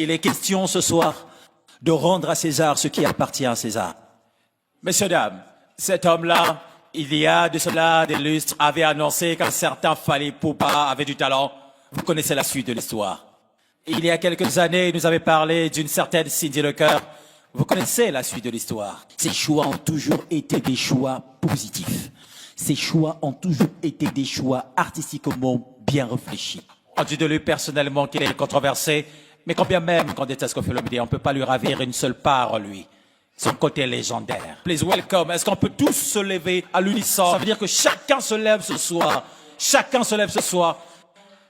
Il est question ce soir de rendre à César ce qui appartient à César. Messieurs, dames, cet homme-là, il y a de cela des lustres, avait annoncé qu'un certain Fally Ipupa avait du talent. Vous connaissez la suite de l'histoire. Il y a quelques années, il nous avait parlé d'une certaine Cindy Lecœur. Vous connaissez la suite de l'histoire. Ces choix ont toujours été des choix positifs. Ces choix ont toujours été des choix artistiquement bien réfléchis. On dit de lui personnellement qu'il est controversé, mais quand bien même qu'on déteste Koffi Olomide, on ne peut pas lui ravir une seule part en lui. Son côté légendaire. Please welcome. Est-ce qu'on peut tous se lever à l'unisson? Ça veut dire que chacun se lève ce soir. Chacun se lève ce soir.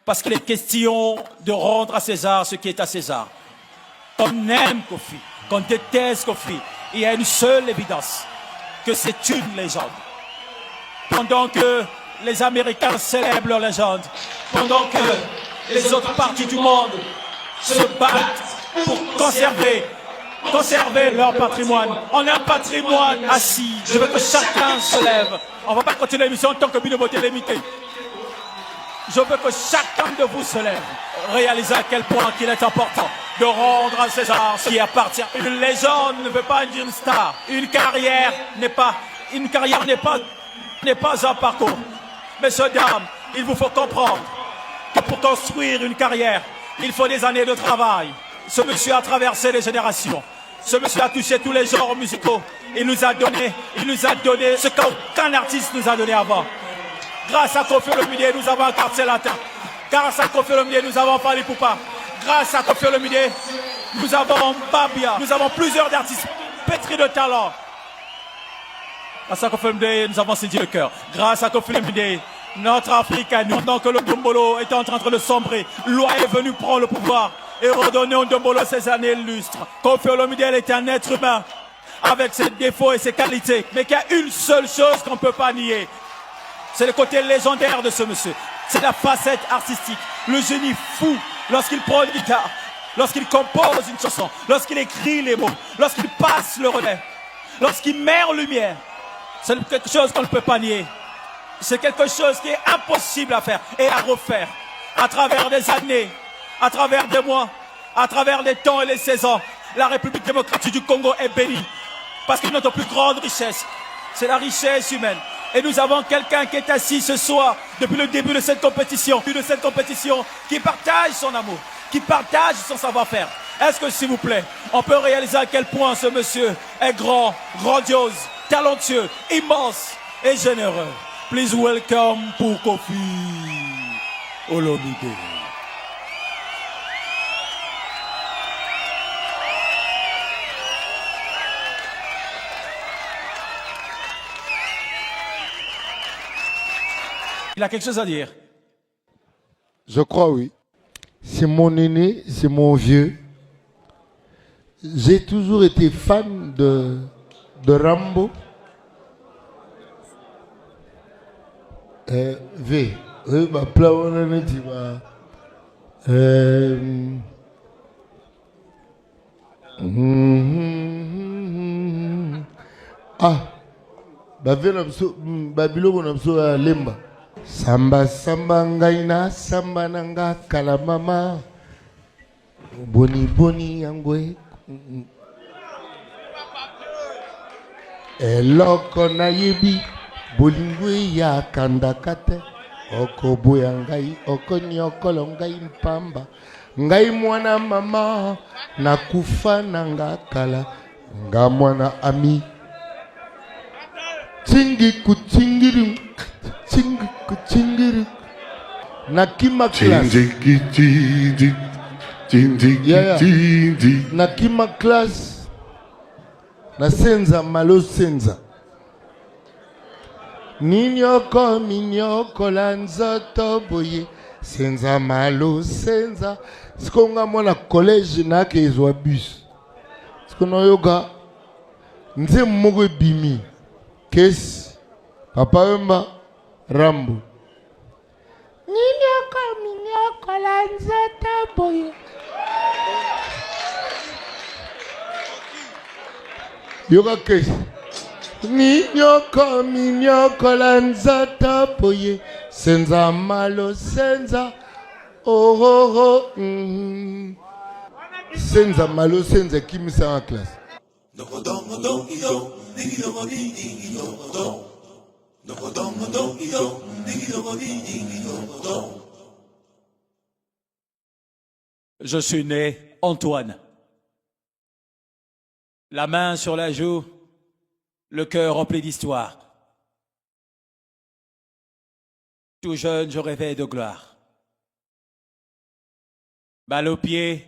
Parce qu'il est question de rendre à César ce qui est à César. Qu'on aime Koffi, qu'on déteste Koffi, il y a une seule évidence, que c'est une légende. Pendant que les Américains célèbrent leur légende, pendant que les autres parties du monde se battent pour conserver leur patrimoine. On a un patrimoine assis. Je veux que chacun se lève. On ne va pas continuer l'émission tant que Binoboté est limité. Je veux que chacun de vous se lève. Réalisez à quel point il est important de rendre à César ce qui appartient. Une légende ne veut pas dire une star. Une carrière n'est pas un parcours. Messieurs, dames, il vous faut comprendre que pour construire une carrière, il faut des années de travail. Ce monsieur a traversé les générations. Ce monsieur a touché tous les genres musicaux. Il nous a donné ce qu'aucun artiste nous a donné avant. Grâce à Koffi Olomide, nous avons un quartier latin. Grâce à Koffi Olomide, nous avons Fally Ipupa. Grâce à Koffi Olomide, nous avons Babia. Nous avons plusieurs artistes pétris de talent. Grâce à Koffi Olomide, nous avons Cindy Lecœur. Grâce à Koffi Olomide, notre Africain, pendant que le Ndombolo est en train de sombrer, Loi est venu prendre le pouvoir et redonner au Ndombolo ses années lustres. Koffi Olomide est un être humain avec ses défauts et ses qualités, mais qu'il y a une seule chose qu'on ne peut pas nier. C'est le côté légendaire de ce monsieur. C'est la facette artistique. Le génie fou lorsqu'il prend une guitare, lorsqu'il compose une chanson, lorsqu'il écrit les mots, lorsqu'il passe le relais, lorsqu'il met en lumière. C'est quelque chose qu'on ne peut pas nier. C'est quelque chose qui est impossible à faire et à refaire à travers des années, à travers des mois, à travers les temps et les saisons. La République démocratique du Congo est bénie parce que notre plus grande richesse, c'est la richesse humaine. Et nous avons quelqu'un qui est assis ce soir, depuis le début de cette compétition, qui partage son amour, qui partage son savoir-faire. Est-ce que, s'il vous plaît, on peut réaliser à quel point ce monsieur est grand, grandiose, talentueux, immense et généreux? Please welcome pour Koffi Olomide. Il a quelque chose à dire. Je crois, oui. C'est mon aîné, c'est mon vieux. J'ai toujours été fan de Rambo. V. Ma plafonne, tu vois. Babylone, on a besoin de Lemba. Samba samba ngaina samba nanga kalamama boni boni yangwe eloko na yebi bolingwe ya kandakate okobo ya ngai okonyokolo ngai mpamba ngai mwana mama nakufa nanga kala nga mwana ami tingi kutingiru Chingiri Nakima class. Nakima class. Na senza malo senza. Minyoko lanza toboye. Senza malo senza. Sikonga mwana collège na ke izwa bus. Sikono yoga. Nze mmogo bimi. Kesi. Papa wemba. Rambo. Minyoko lanza toboye. Yoga kesi. Minyoko lanza toboye. Senza malo senza. Oh oh oh. senza malo senza kimisa en classe. Je suis né Antoine. La main sur la joue, le cœur rempli d'histoire. Tout jeune, je rêvais de gloire. Balle au pied,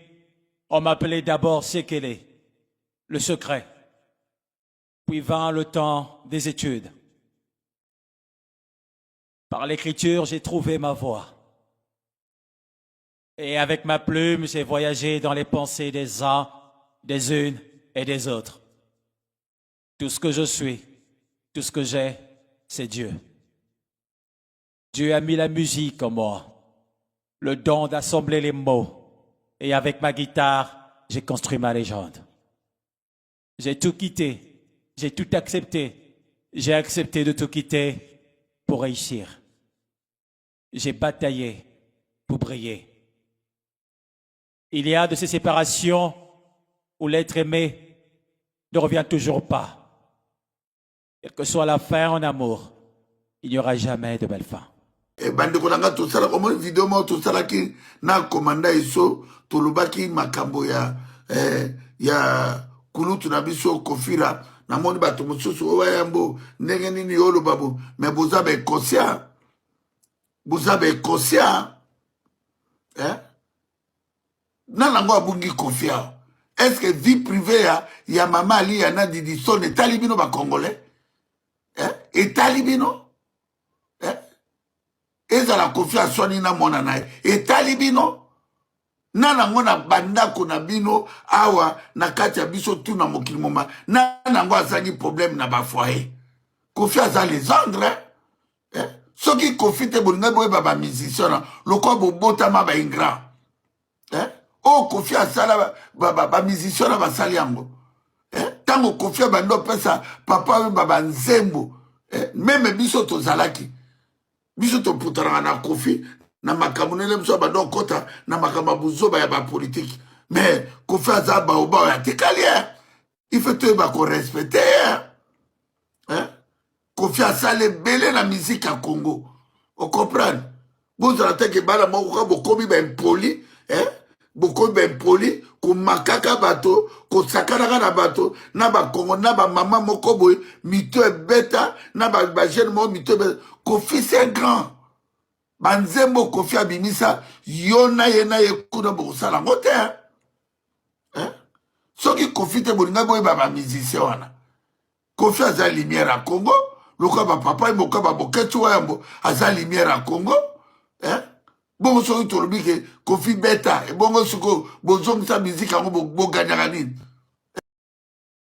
on m'appelait d'abord Sekele, le secret. Puis vint le temps des études. Par l'écriture, j'ai trouvé ma voie. Et avec ma plume, j'ai voyagé dans les pensées des uns, des unes et des autres. Tout ce que je suis, tout ce que j'ai, c'est Dieu. Dieu a mis la musique en moi, le don d'assembler les mots. Et avec ma guitare, j'ai construit ma légende. J'ai tout quitté, j'ai tout accepté. J'ai accepté de tout quitter pour réussir. J'ai bataillé pour briller. Il y a de ces séparations où l'être aimé ne revient toujours pas. Quelle que soit la fin en amour, il n'y aura jamais de belle fin. Bandeko nanga tosala comme vidéo mo tosala ki na komanda iso tolobaki makambo ya kulutu na biso kofira na moni bato mosusu owa yambo ndenge nini yolo babu mais boza be conscient nanango abungi confiant. Est-ce que vie privée ya mama ali ya na Didi Son etali bino ba congolais etali bino ezala confiance swani na mona naye etali bino nanango na bandako na bino awa na kati ya biso tu na mokili moma nanango azangi problème na ba foyer confiance à les andres soki confite bolinga boyeba ba musicien loko bobotama ba ingrat o confiance ala ba musicien na basali yango tango confiance bando pesa papa ba nzembo même biso tozalaki biso toputana na kofi na makambo nele biso bando kota na makambo buzoba ya ba politique mais kofi aza ba oba ya tikali il faut te ba ko respecter kofi asale belé la musique à Congo on comprend vous entendez que bala moko bokomi ba impoli bokomi ba impoli ko makaka bato ko sakana na bato na ba Congo na ba mama moko boy mito beta na ba jeune mo mito Kofi c'est grand. Banzembo Kofi abimisa yona yena yekuna bosala ngote soki Kofi te bolinga boye ba musicien wana. Kofi aza lumière à Congo, loka ba papa moka ba boketu wambo aza lumière à Congo bongo soki tolobi ke Kofi beta bongo suko bozongisa musique yango bo ganyaka nini